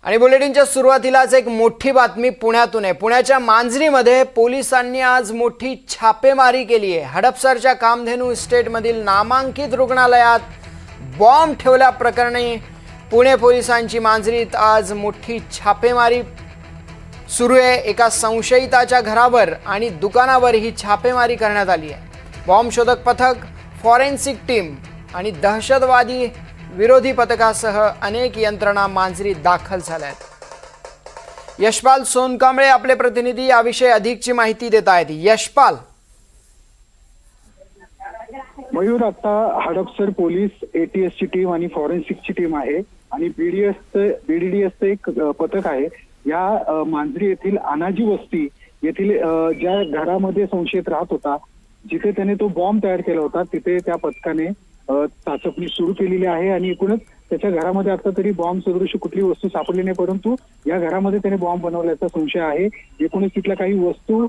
आणि बुलेटिनच्या सुरुवातीलाच एक मोठी बातमी पुण्यातून आहे। पुण्याच्या मांजरीमध्ये पोलिसांनी आज मोठी छापेमारी केली आहे। हडपसरच्या कामधेनू इस्टेटमधील नामांकित रुग्णालयात बॉम्ब ठेवल्याप्रकरणी पुणे पोलिसांची मांजरीत आज मोठी छापेमारी सुरू आहे। एका संशयिताच्या घरावर आणि दुकानावर ही छापेमारी करण्यात आली आहे। बॉम्ब शोधक पथक, फॉरेन्सिक टीम आणि दहशतवादी विरोधी पथकासह अनेक यंत्रणा मांजरीत दाखल झाल्या आहेत। यशपाल सोनकांबळे आपले प्रतिनिधी याविषयी अधिकची माहिती देत आहेत। यशपाल, मयूर, आता हडपसर पोलीस, एटीएसची टीम आणि फॉरेन्सिकची टीम आहे आणि बीडीडीएसचं एक पथक आहे। या मांजरी येथील अनाजी वस्ती येथील ज्या घरामध्ये संशयित राहत होता, जिथे त्याने तो बॉम्ब तयार केला होता, तिथे त्या पथकाने चाचपणी सुरू केलेली आहे आणि एकूणच त्याच्या घरामध्ये आता तरी बॉम्ब सदृश कुठली वस्तू सापडली नाही, परंतु या घरामध्ये त्याने बॉम्ब बनवल्याचा संशय आहे। एकूणच तिथल्या काही वस्तू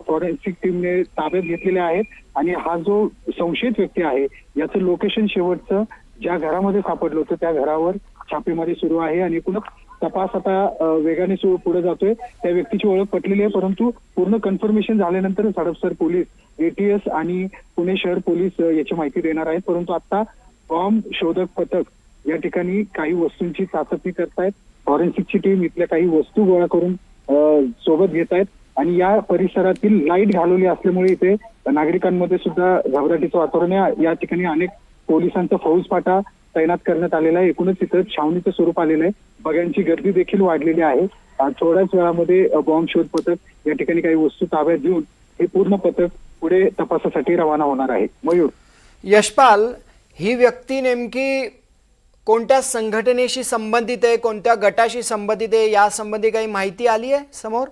फॉरेन्सिक टीमने ताब्यात घेतलेल्या आहेत आणि हा जो संशयित व्यक्ती आहे याचं लोकेशन शेवटचं ज्या घरामध्ये सापडलं होतं त्या घरावर छापेमारी सुरू आहे आणि एकूणच तपास आता वेगाने पुढे जातोय। त्या व्यक्तीची ओळख पटलेली आहे, परंतु पूर्ण कन्फर्मेशन झाल्यानंतर हडपसर पोलीस, एटीएस आणि पुणे शहर पोलीस याची माहिती देणार आहेत। परंतु आता बॉम्ब शोधक पथक या ठिकाणी काही वस्तूंची चाचपणी करतायत। फॉरेन्सिकची टीम इथल्या काही वस्तू गोळा करून सोबत घेत आहेत आणि या परिसरातील लाईट घालवली असल्यामुळे इथे नागरिकांमध्ये सुद्धा घबराटीचं वातावरण आहे। या ठिकाणी अनेक पोलिसांचा फौजफाटा तैनात करण्यात आलेला आहे। एकूणच इथं छावणीचं स्वरूप आलेलं आहे। बघ्यांची गर्दी देखील वाढलेली आहे। थोड्याच वेळामध्ये बॉम्ब शोध पथक या ठिकाणी काही वस्तू ताब्यात घेऊन हे पूर्ण पथक पुढे तपासासाठी रवाना होणार आहे। मयूर, यशपाल, ही व्यक्ती नेमकी कोणत्या संघटनेशी संबंधित आहे, कोणत्या गटाशी संबंधित आहे, या संबंधी काही माहिती आली आहे समोर?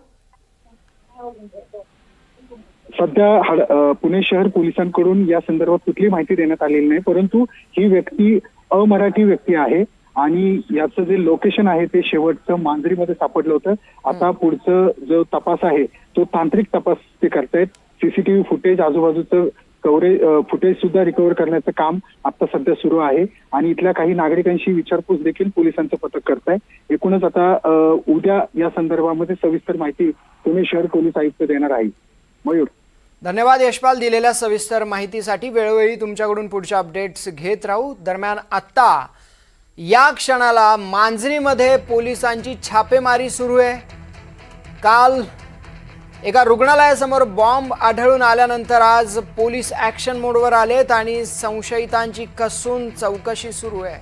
सध्या पुणे शहर पोलिसांकडून या संदर्भात कुठली माहिती देण्यात आलेली नाही, परंतु ही व्यक्ती अमराठी व्यक्ती आहे आणि याचं जे लोकेशन आहे ते शेवटचं मांजरीमध्ये सापडलं होतं। आता पुढचं जो तपास आहे तो तांत्रिक तपास ते करतायत। सीसीटीव्ही फुटेज, आजूबाजूचं फुटेज सुद्धा रिकव्हर करण्याचं काम आता सध्या सुरू आहे आणि इथल्या काही नागरिकांशी विचारपूस देखील पोलिसांचं पथक करताय। एकूणच आता उद्या या संदर्भामध्ये सविस्तर माहिती पुणे शहर पोलीस आयुक्त देणार आहे। मयूर, धन्यवाद यशपाल, दिलेल्या सविस्तर माहितीसाठी। वेळोवेळी तुमच्याकडून पुढच्या अपडेट्स घेत राहू। दरम्यान आता या क्षणाला मांजरीमध्ये पोलिसांची छापेमारी सुरू आहे। काल एका रुग्णालयासमोर बॉम्ब आढळून आल्यानंतर आज पोलीस ॲक्शन मोडवर आलेत आणि संशयितांची कसून चौकशी सुरू आहे।